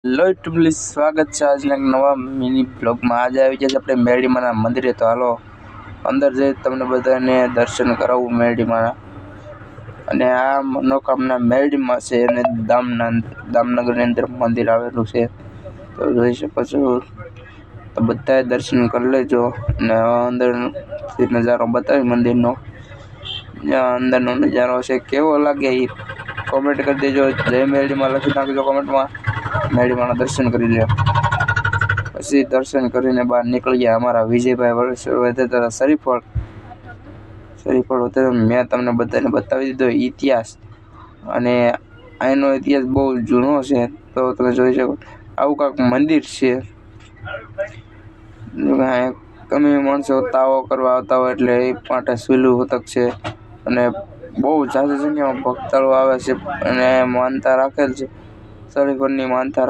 Hello YouTube, સ્વાગત છે આજના એક નવા મિની બ્લોગમાં। આજે આવી ગયા છે આપણે મેરડીમાના મંદિરે। તો હાલો અંદર જઈ તમને બધાને દર્શન કરાવું મેરડીમાના। અને આ મનોકામના મેરડીમાં છે અને દામનગરની અંદર મંદિર આવેલું છે, તો જોઈ શકો છો। તો બધાએ દર્શન કરી લેજો અને અંદરથી નજારો બતાવી મંદિરનો। અંદરનો નજારો છે કેવો લાગે એ કોમેન્ટ કરી દેજો। જય મેરડીમાં લખી નાખજો કોમેન્ટમાં। મેરડીમાના દર્શન કરી લે, પછી દર્શન કરીને બહાર નીકળી ગયા અમારા વિજયભાઈ શરીફળ વધે। મેં તમને બધાને બતાવી દીધો ઇતિહાસ, અને અહીંનો ઇતિહાસ બહુ જૂનો છે। તો તમે જોઈ શકો આવું કાંક મંદિર છે। ગમે માણસો તાવો કરવા આવતા હોય એટલે એ માટે સહેલું હોતક છે, અને બહુ જાજી સંખ્યામાં ભક્તાળુ આવે છે અને માનતા રાખેલ છે, શરીફળની માનતા